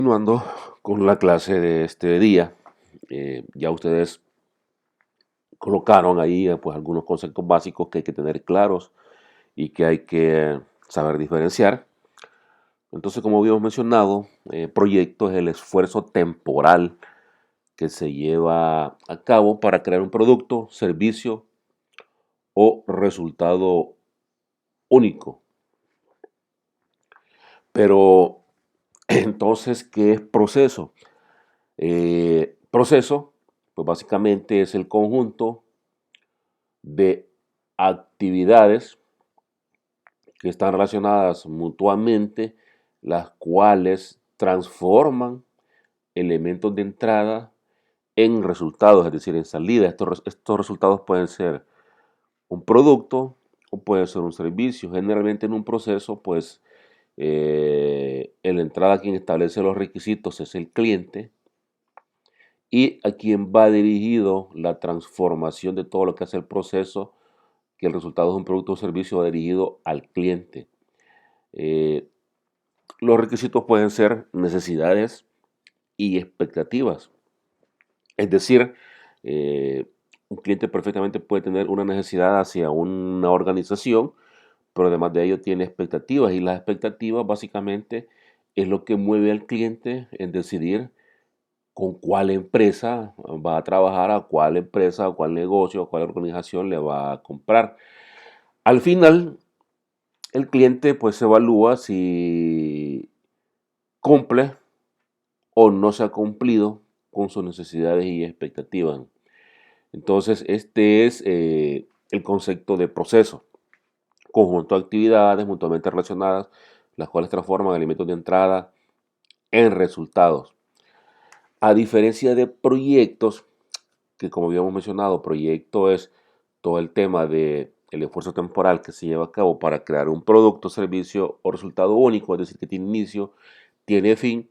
Continuando con la clase de este día, ya ustedes colocaron ahí pues algunos conceptos básicos que hay que tener claros y que hay que saber diferenciar. Entonces, como habíamos mencionado, proyecto es el esfuerzo temporal que se lleva a cabo para crear un producto, servicio o resultado único. Pero entonces, ¿qué es proceso? Proceso, pues básicamente es el conjunto de actividades que están relacionadas mutuamente, las cuales transforman elementos de entrada en resultados, es decir, en salida. Estos resultados pueden ser un producto o puede ser un servicio. Generalmente en un proceso, pues, en la entrada quien establece los requisitos es el cliente y a quien va dirigido la transformación de todo lo que hace el proceso, que el resultado es un producto o servicio va dirigido al cliente. Eh, los requisitos pueden ser necesidades y expectativas. Es decir, eh, un cliente perfectamente puede tener una necesidad hacia una organización, pero además de ello tiene expectativas y las expectativas básicamente es lo que mueve al cliente en decidir con cuál empresa va a trabajar, a cuál empresa, a cuál negocio, a cuál organización le va a comprar. Al final, el cliente pues evalúa si cumple o no se ha cumplido con sus necesidades y expectativas. Entonces, este es el concepto de proceso, conjunto de actividades mutuamente relacionadas, las cuales transforman elementos de entrada en resultados. A diferencia de proyectos, que como habíamos mencionado, proyecto es todo el tema de el esfuerzo temporal que se lleva a cabo para crear un producto, servicio o resultado único, es decir, que tiene inicio, tiene fin.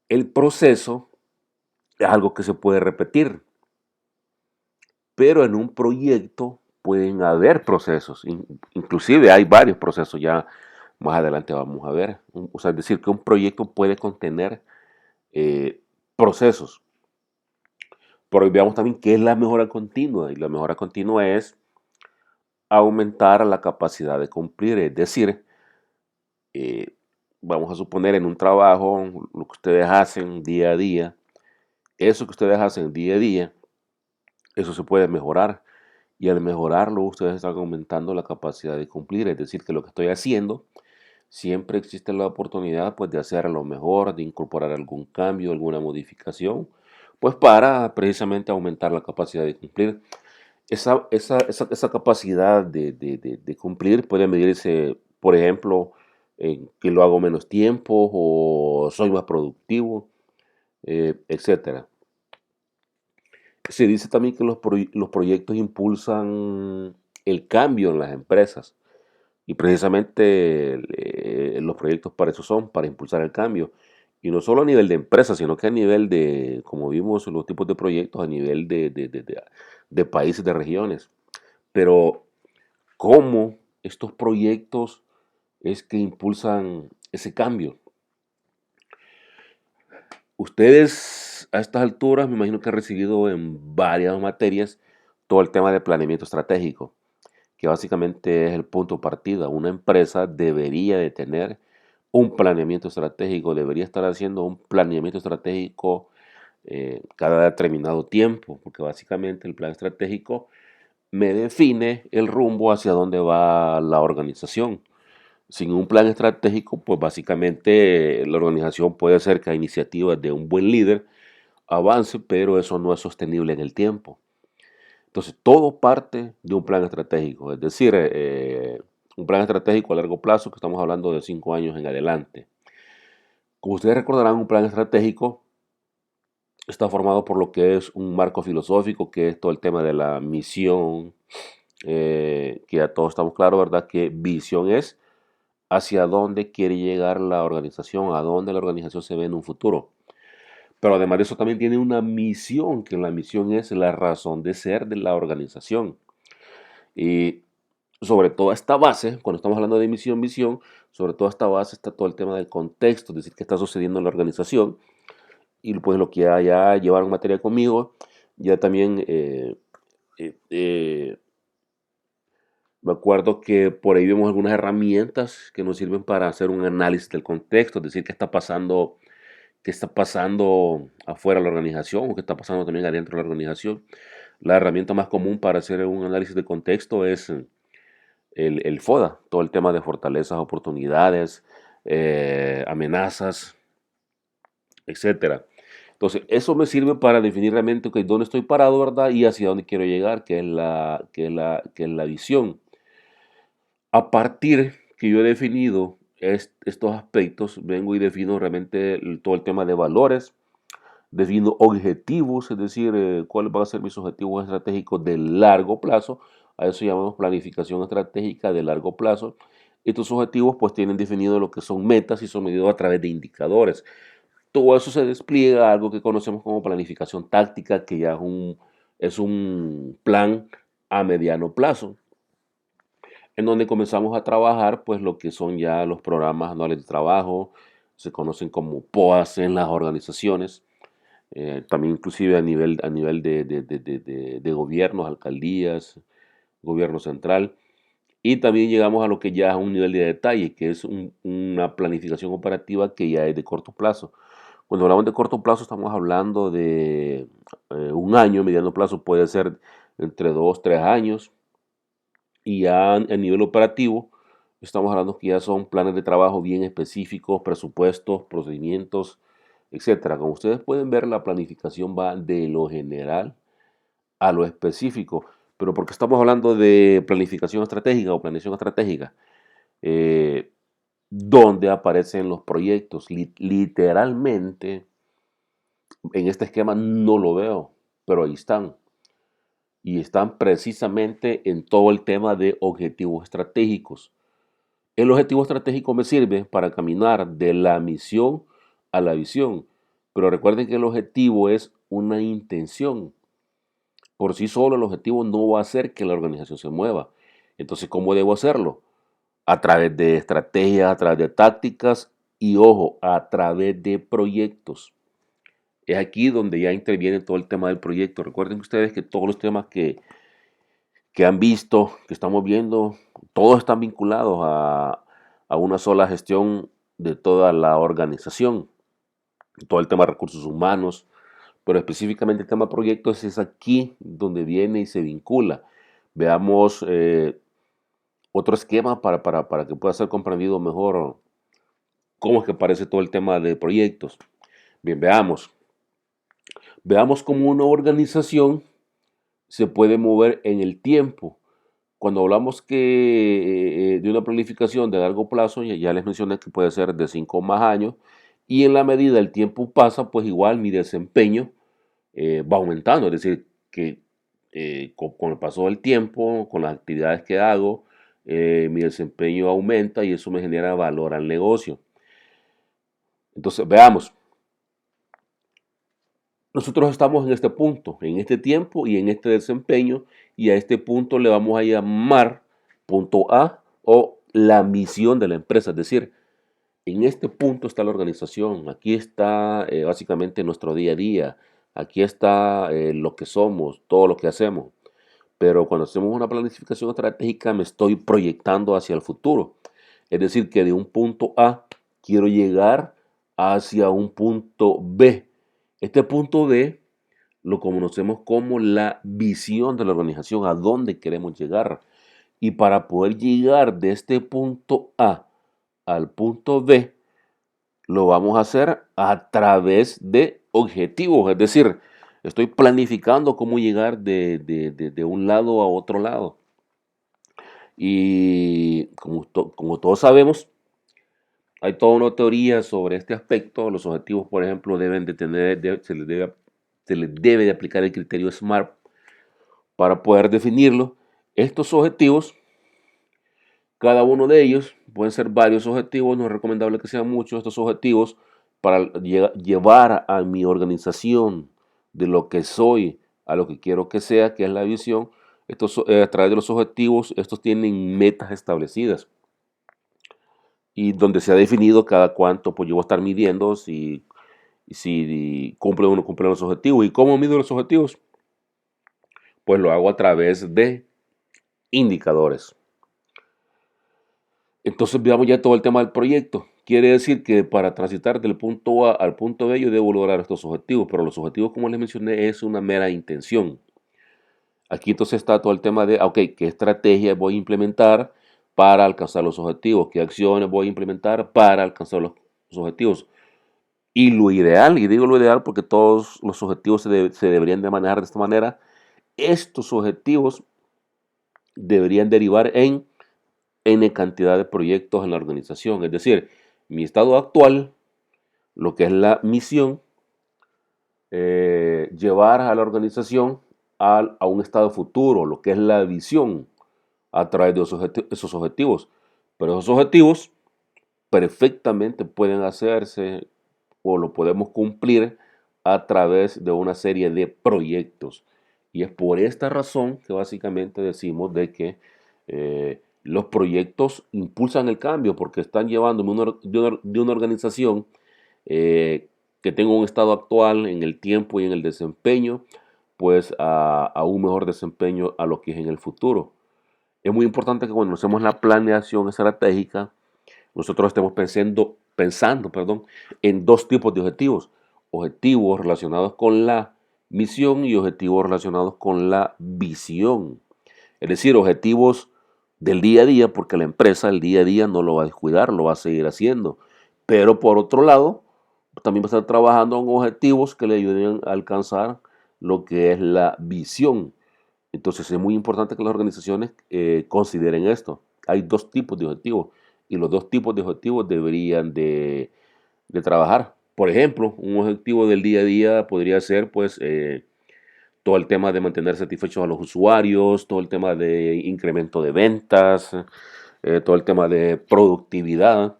El proceso es algo que se puede repetir, pero en un proyecto pueden haber procesos, inclusive hay varios procesos, ya más adelante vamos a ver. O sea, es decir, que un proyecto puede contener eh, procesos. Pero veamos también qué es la mejora continua, y la mejora continua es aumentar la capacidad de cumplir, es decir, eh, vamos a suponer en un trabajo, lo que ustedes hacen día a día, eso que ustedes hacen día a día, eso se puede mejorar. Y al mejorarlo, ustedes están aumentando la capacidad de cumplir. Es decir, que lo que estoy haciendo, siempre existe la oportunidad pues, de hacerlo mejor, de incorporar algún cambio, alguna modificación, pues para precisamente aumentar la capacidad de cumplir. Esa capacidad de cumplir puede medirse, por ejemplo, en que lo hago menos tiempo o soy más productivo, etcétera. Se dice también que los proyectos impulsan el cambio en las empresas y precisamente los proyectos para eso son, para impulsar el cambio. Y no solo a nivel de empresa, sino que a nivel de, como vimos, los tipos de proyectos a nivel de países, de regiones. Pero, ¿cómo estos proyectos es que impulsan ese cambio? Ustedes a estas alturas me imagino que han recibido en varias materias todo el tema de planeamiento estratégico, que básicamente es el punto de partida. Una empresa debería de tener un planeamiento estratégico, debería estar haciendo un planeamiento estratégico cada determinado tiempo, porque básicamente el plan estratégico me define el rumbo hacia dónde va la organización. Sin un plan estratégico, pues básicamente la organización puede ser que a iniciativas de un buen líder avance, pero eso no es sostenible en el tiempo. Entonces, todo parte de un plan estratégico, es decir, un plan estratégico a largo plazo, que estamos hablando de 5 años en adelante. Como ustedes recordarán, un plan estratégico está formado por lo que es un marco filosófico, que es todo el tema de la misión, que ya todos estamos claros, ¿verdad? Que visión es hacia dónde quiere llegar la organización, a dónde la organización se ve en un futuro. Pero además de eso también tiene una misión, que la misión es la razón de ser de la organización. Y sobre toda esta base, cuando estamos hablando de misión, visión, sobre toda esta base está todo el tema del contexto, es decir, qué está sucediendo en la organización. Y pues lo que ya llevaron materia conmigo, ya también me acuerdo que por ahí vemos algunas herramientas que nos sirven para hacer un análisis del contexto, es decir, qué está pasando afuera de la organización o qué está pasando también adentro de la organización. La herramienta más común para hacer un análisis de contexto es el FODA, todo el tema de fortalezas, oportunidades, amenazas, etcétera. Entonces, eso me sirve para definir realmente okay, dónde estoy parado, ¿verdad? Y hacia dónde quiero llegar, que es la visión. A partir que yo he definido estos aspectos, vengo y defino realmente todo el tema de valores, defino objetivos, es decir, cuáles van a ser mis objetivos estratégicos de largo plazo. A eso llamamos planificación estratégica de largo plazo. Estos objetivos pues tienen definido lo que son metas y son medidos a través de indicadores. Todo eso se despliega a algo que conocemos como planificación táctica, que ya es un plan a mediano plazo, en donde comenzamos a trabajar pues lo que son ya los programas anuales de trabajo, se conocen como POAS en las organizaciones, también inclusive a nivel de gobiernos, alcaldías, gobierno central, y también llegamos a lo que ya es un nivel de detalle, que es una planificación operativa que ya es de corto plazo. Cuando hablamos de corto plazo estamos hablando de un año, mediano plazo puede ser entre 2, 3 años, y ya a nivel operativo estamos hablando que ya son planes de trabajo bien específicos, presupuestos, procedimientos, etcétera. Como ustedes pueden ver, la planificación va de lo general a lo específico, pero porque estamos hablando de planificación estratégica o planeación estratégica, eh, donde aparecen los proyectos. Literalmente, en este esquema no lo veo, pero ahí están. Y están precisamente en todo el tema de objetivos estratégicos. El objetivo estratégico me sirve para caminar de la misión a la visión. Pero recuerden que el objetivo es una intención. Por sí solo el objetivo no va a hacer que la organización se mueva. Entonces, ¿cómo debo hacerlo? A través de estrategias, a través de tácticas y, ojo, a través de proyectos. Es aquí donde ya interviene todo el tema del proyecto. Recuerden ustedes que todos los temas que han visto, que estamos viendo, todos están vinculados a una sola gestión de toda la organización. Todo el tema de recursos humanos, pero específicamente el tema de proyectos es aquí donde viene y se vincula. Veamos otro esquema para que pueda ser comprendido mejor cómo es que aparece todo el tema de proyectos. Bien, veamos cómo una organización se puede mover en el tiempo. Cuando hablamos de una planificación de largo plazo, ya les mencioné que puede ser de 5 o más años, y en la medida el tiempo pasa, pues igual mi desempeño va aumentando, es decir, que con el paso del tiempo, con las actividades que hago, mi desempeño aumenta y eso me genera valor al negocio. Entonces, veamos, nosotros estamos en este punto, en este tiempo y en este desempeño, y a este punto le vamos a llamar punto A o la misión de la empresa, es decir, en este punto está la organización, aquí está básicamente nuestro día a día, aquí está lo que somos, todo lo que hacemos. Pero cuando hacemos una planificación estratégica me estoy proyectando hacia el futuro. Es decir, que de un punto A quiero llegar hacia un punto B. Este punto B lo conocemos como la visión de la organización, a dónde queremos llegar. Y para poder llegar de este punto A al punto B, lo vamos a hacer a través de objetivos, es decir, estoy planificando cómo llegar de un lado a otro lado. Y como todos sabemos, hay toda una teoría sobre este aspecto. Los objetivos, por ejemplo, deben de tener, se les debe de aplicar el criterio SMART para poder definirlo. Estos objetivos, cada uno de ellos, pueden ser varios objetivos, no es recomendable que sean muchos estos objetivos para llevar a mi organización de lo que soy a lo que quiero que sea, que es la visión. A través de los objetivos, estos tienen metas establecidas y donde se ha definido cada cuánto, pues yo voy a estar midiendo si cumple o no cumple los objetivos. ¿Y cómo mido los objetivos? Pues lo hago a través de indicadores. Entonces veamos ya todo el tema del proyecto. Quiere decir que para transitar del punto A al punto B yo debo lograr estos objetivos, pero los objetivos, como les mencioné, es una mera intención. Aquí entonces está todo el tema de, ok, ¿qué estrategia voy a implementar para alcanzar los objetivos? ¿Qué acciones voy a implementar para alcanzar los objetivos? Y lo ideal, y digo lo ideal porque todos los objetivos se deberían de manejar de esta manera, estos objetivos deberían derivar en N cantidad de proyectos en la organización. Es decir, mi estado actual, lo que es la misión, llevar a la organización a un estado futuro, lo que es la visión, a través de esos objetivos. Pero esos objetivos perfectamente pueden hacerse o lo podemos cumplir a través de una serie de proyectos. Y es por esta razón que básicamente decimos de que los proyectos impulsan el cambio porque están llevando de una organización que tenga un estado actual en el tiempo y en el desempeño, pues a un mejor desempeño a lo que es en el futuro. Es muy importante que cuando hacemos la planeación estratégica, nosotros estemos pensando en dos tipos de objetivos. Objetivos relacionados con la misión y objetivos relacionados con la visión. Es decir, objetivos del día a día, porque la empresa el día a día no lo va a descuidar, lo va a seguir haciendo. Pero por otro lado, también va a estar trabajando en objetivos que le ayuden a alcanzar lo que es la visión. Entonces es muy importante que las organizaciones consideren esto. Hay dos tipos de objetivos y los dos tipos de objetivos deberían de trabajar. Por ejemplo, un objetivo del día a día podría ser pues todo el tema de mantener satisfechos a los usuarios, todo el tema de incremento de ventas, todo el tema de productividad.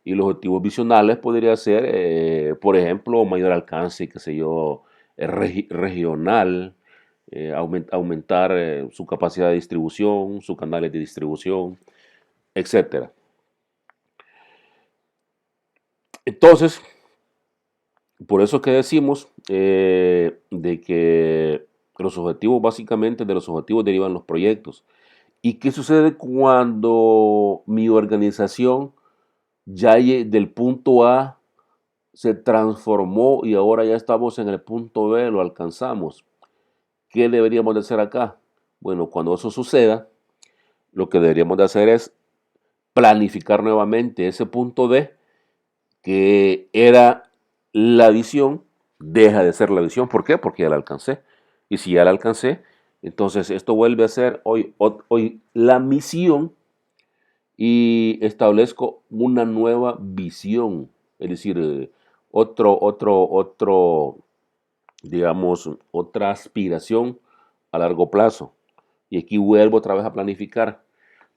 Y los objetivos visionales podría ser, por ejemplo, mayor alcance, qué sé yo, regional, aumentar su capacidad de distribución, sus canales de distribución, etcétera. Entonces, por eso que decimos de que los objetivos, básicamente de los objetivos derivan los proyectos. ¿Y qué sucede cuando mi organización ya del punto A se transformó y ahora ya estamos en el punto B, lo alcanzamos? ¿Qué deberíamos de hacer acá? Bueno, cuando eso suceda, lo que deberíamos de hacer es planificar nuevamente ese punto D que era la visión, deja de ser la visión. ¿Por qué? Porque ya la alcancé. Y si ya la alcancé, entonces esto vuelve a ser hoy la misión y establezco una nueva visión. Es decir, otro, digamos, otra aspiración a largo plazo. Y aquí vuelvo otra vez a planificar.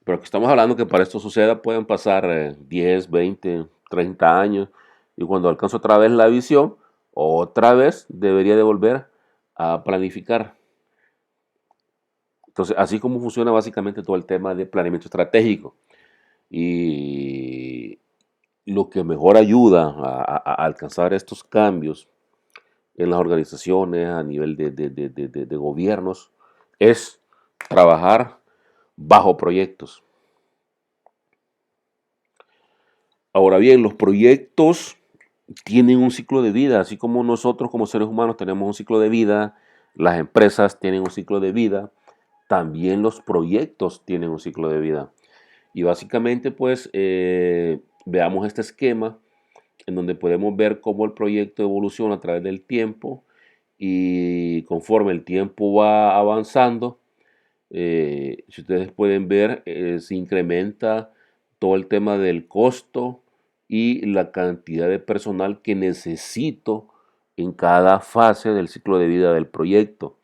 Pero que estamos hablando que para esto suceda pueden pasar 10, 20, 30 años. Y cuando alcanzo otra vez la visión, otra vez debería de volver a planificar. Entonces, así como funciona básicamente todo el tema de planeamiento estratégico. Y lo que mejor ayuda a alcanzar estos cambios en las organizaciones a nivel de gobiernos es trabajar bajo proyectos. Ahora bien, los proyectos tienen un ciclo de vida, así como nosotros como seres humanos tenemos un ciclo de vida, las empresas tienen un ciclo de vida, también los proyectos tienen un ciclo de vida. Y básicamente, pues, veamos este esquema en donde podemos ver cómo el proyecto evoluciona a través del tiempo y conforme el tiempo va avanzando, si ustedes pueden ver, se incrementa todo el tema del costo y la cantidad de personal que necesito en cada fase del ciclo de vida del proyecto.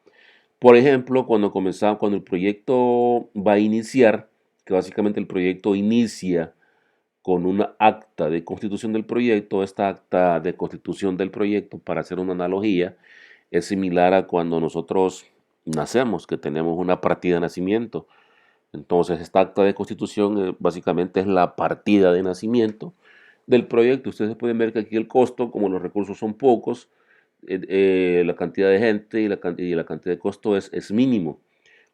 Por ejemplo, cuando el proyecto va a iniciar, que básicamente el proyecto inicia con una acta de constitución del proyecto, esta acta de constitución del proyecto, para hacer una analogía, es similar a cuando nosotros nacemos, que tenemos una partida de nacimiento. Entonces, esta acta de constitución básicamente es la partida de nacimiento del proyecto. Ustedes pueden ver que aquí el costo, como los recursos son pocos, la cantidad de gente y la cantidad de costo es mínimo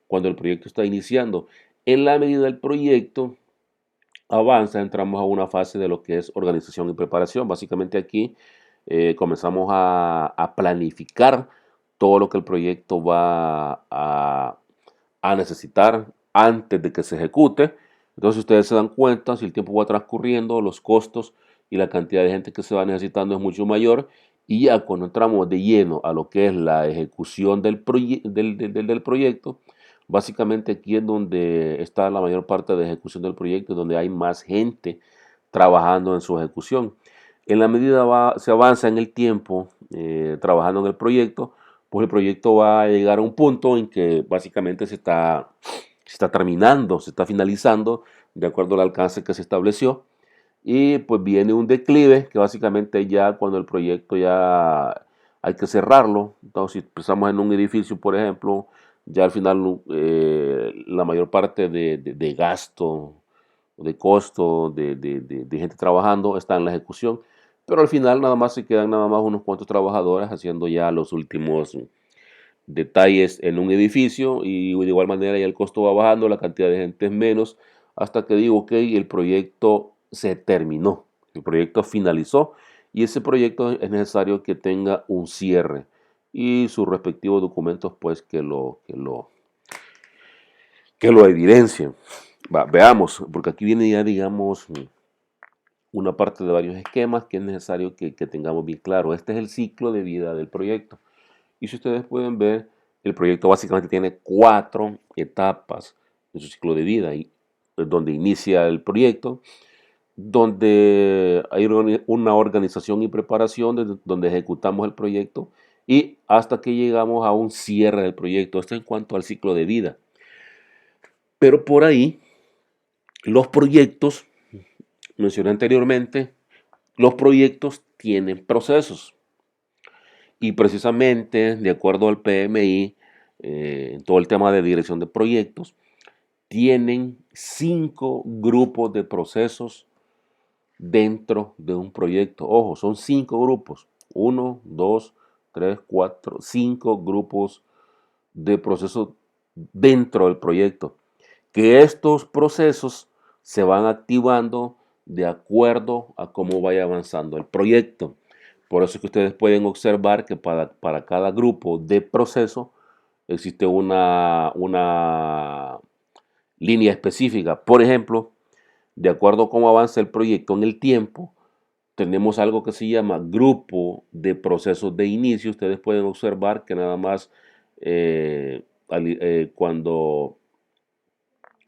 cuando el proyecto está iniciando. En la medida del proyecto avanza, entramos a una fase de lo que es organización y preparación. Básicamente aquí comenzamos a planificar todo lo que el proyecto va a necesitar antes de que se ejecute. Entonces ustedes se dan cuenta, si el tiempo va transcurriendo, los costos y la cantidad de gente que se va necesitando es mucho mayor. Y ya cuando entramos de lleno a lo que es la ejecución del proyecto, básicamente aquí es donde está la mayor parte de ejecución del proyecto, donde hay más gente trabajando en su ejecución. En la medida se avanza en el tiempo trabajando en el proyecto, pues el proyecto va a llegar a un punto en que básicamente se está terminando, se está finalizando de acuerdo al alcance que se estableció. Y pues viene un declive que básicamente ya cuando el proyecto ya hay que cerrarlo. Entonces, si pensamos en un edificio, por ejemplo, ya al final la mayor parte de gasto, de costo, de gente trabajando está en la ejecución. Pero al final nada más se quedan nada más unos cuantos trabajadores haciendo ya los últimos detalles en un edificio y de igual manera ya el costo va bajando, la cantidad de gente es menos, hasta que digo, ok, el proyecto se terminó, el proyecto finalizó y ese proyecto es necesario que tenga un cierre y sus respectivos documentos pues que lo evidencien. Veamos, porque aquí viene ya digamos una parte de varios esquemas que es necesario que tengamos bien claro. Este es el ciclo de vida del proyecto. Y si ustedes pueden ver, el proyecto básicamente tiene 4 etapas en su ciclo de vida, y, donde inicia el proyecto, donde hay una organización y preparación, donde ejecutamos el proyecto y hasta que llegamos a un cierre del proyecto. Esto en cuanto al ciclo de vida. Pero por ahí, los proyectos, mencioné anteriormente, los proyectos tienen procesos. Y precisamente, de acuerdo al PMI, en todo el tema de dirección de proyectos, tienen 5 grupos de procesos dentro de un proyecto. Ojo, son 5 grupos. 1, 2, 3, 4, 5 grupos de procesos dentro del proyecto. Que estos procesos se van activando de acuerdo a cómo vaya avanzando el proyecto. Por eso es que ustedes pueden observar que para cada grupo de proceso existe una línea específica. Por ejemplo, de acuerdo a cómo avanza el proyecto en el tiempo, tenemos algo que se llama grupo de procesos de inicio. Ustedes pueden observar que nada más cuando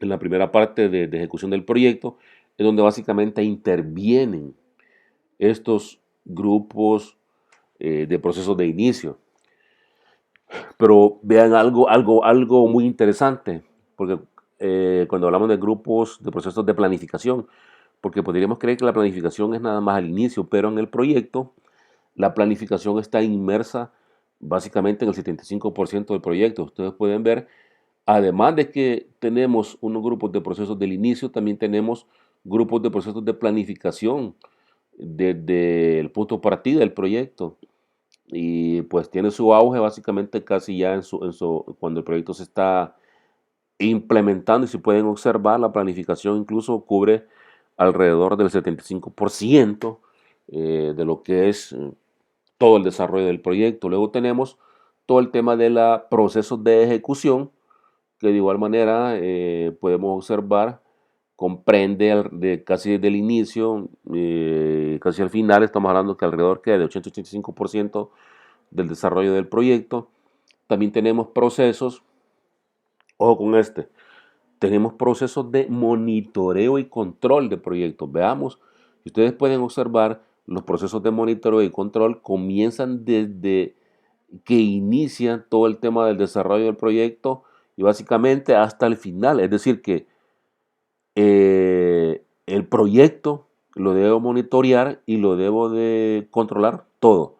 en la primera parte de ejecución del proyecto es donde básicamente intervienen estos grupos de procesos de inicio. Pero vean algo muy interesante, porque cuando hablamos de grupos de procesos de planificación, porque podríamos creer que la planificación es nada más al inicio, pero en el proyecto la planificación está inmersa básicamente en el 75% del proyecto. Ustedes pueden ver, además de que tenemos unos grupos de procesos del inicio, también tenemos grupos de procesos de planificación desde el punto de partida del proyecto. Y pues tiene su auge básicamente casi ya cuando el proyecto se está implementando. Y si pueden observar, la planificación incluso cubre alrededor del 75% de lo que es todo el desarrollo del proyecto. Luego tenemos todo el tema de los procesos de ejecución, que de igual manera podemos observar, comprende casi desde el inicio, casi al final, estamos hablando que alrededor de 80-85% del desarrollo del proyecto. También tenemos procesos, ojo con este, tenemos procesos de monitoreo y control de proyectos. Veamos, si ustedes pueden observar, los procesos de monitoreo y control comienzan desde que inicia todo el tema del desarrollo del proyecto y básicamente hasta el final. Es decir, que el proyecto lo debo monitorear y lo debo de controlar todo.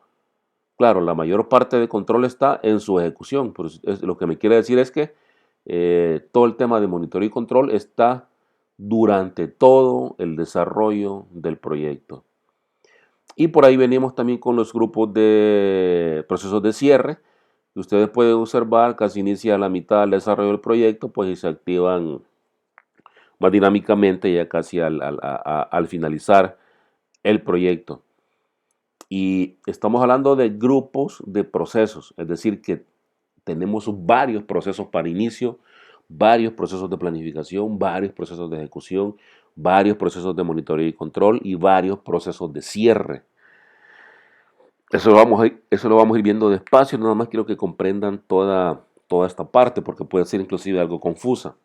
Claro, la mayor parte de control está en su ejecución, pero lo que me quiere decir es que todo el tema de monitoreo y control está durante todo el desarrollo del proyecto. Y por ahí venimos también con los grupos de procesos de cierre, que ustedes pueden observar, casi inicia a la mitad del desarrollo del proyecto, pues y se activan más dinámicamente ya casi al finalizar el proyecto. Y estamos hablando de grupos de procesos, es decir, que tenemos varios procesos para inicio, varios procesos de planificación, varios procesos de ejecución, varios procesos de monitoreo y control y varios procesos de cierre. Eso lo vamos a ir viendo despacio, nada más quiero que comprendan toda esta parte porque puede ser inclusive algo confusa.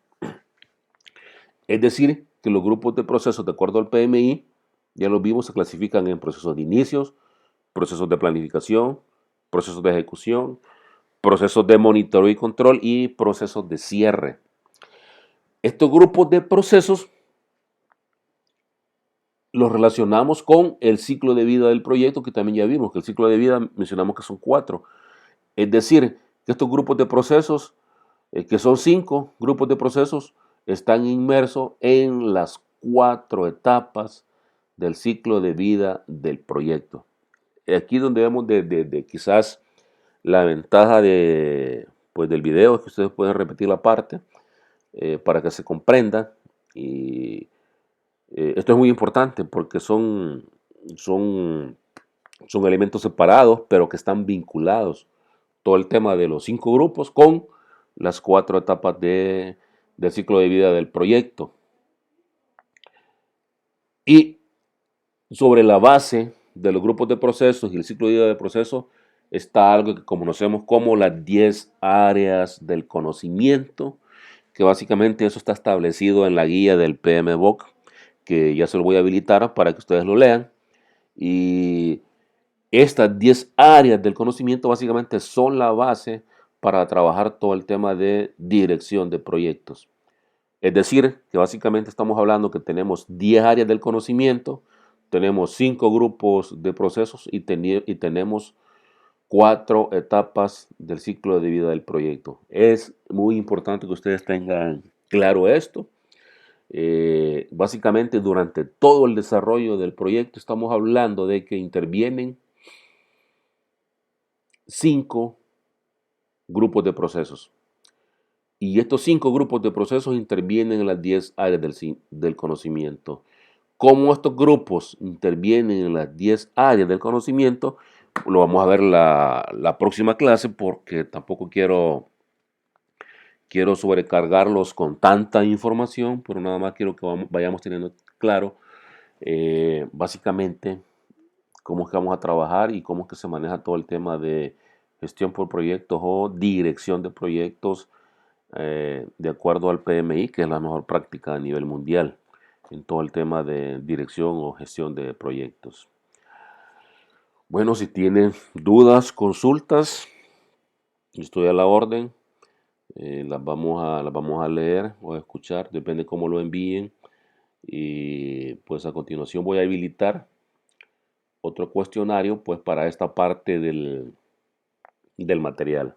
Es decir, que los grupos de procesos de acuerdo al PMI, ya los vimos, se clasifican en procesos de inicios, procesos de planificación, procesos de ejecución, procesos de monitoreo y control y procesos de cierre. Estos grupos de procesos los relacionamos con el ciclo de vida del proyecto, que también ya vimos, que el ciclo de vida mencionamos que son 4. Es decir, que estos grupos de procesos, que son 5 grupos de procesos, están inmersos en las 4 etapas del ciclo de vida del proyecto. Aquí donde vemos de quizás la ventaja pues del video es que ustedes pueden repetir la parte para que se comprenda. Y esto es muy importante porque son elementos separados, pero que están vinculados. Todo el tema de los 5 grupos con las 4 etapas del ciclo de vida del proyecto. Y sobre la base de los grupos de procesos y el ciclo de vida del proceso está algo que conocemos como las 10 áreas del conocimiento, que básicamente eso está establecido en la guía del PMBOK, que ya se lo voy a habilitar para que ustedes lo lean. Y estas 10 áreas del conocimiento básicamente son la base para trabajar todo el tema de dirección de proyectos. Es decir, que básicamente estamos hablando que tenemos 10 áreas del conocimiento, tenemos 5 grupos de procesos y tenemos 4 etapas del ciclo de vida del proyecto. Es muy importante que ustedes tengan claro esto. Básicamente durante todo el desarrollo del proyecto estamos hablando de que intervienen 5 grupos de procesos. Y estos 5 grupos de procesos intervienen en las 10 áreas del conocimiento. Cómo estos grupos intervienen en las 10 áreas del conocimiento, lo vamos a ver la próxima clase porque tampoco quiero sobrecargarlos con tanta información, pero nada más quiero que vayamos teniendo claro básicamente cómo es que vamos a trabajar y cómo es que se maneja todo el tema de gestión por proyectos o dirección de proyectos de acuerdo al PMI, que es la mejor práctica a nivel mundial en todo el tema de dirección o gestión de proyectos. Bueno, si tienen dudas, consultas, estoy a la orden. Las vamos a leer o a escuchar, depende cómo lo envíen. Y pues a continuación voy a habilitar otro cuestionario pues para esta parte del material.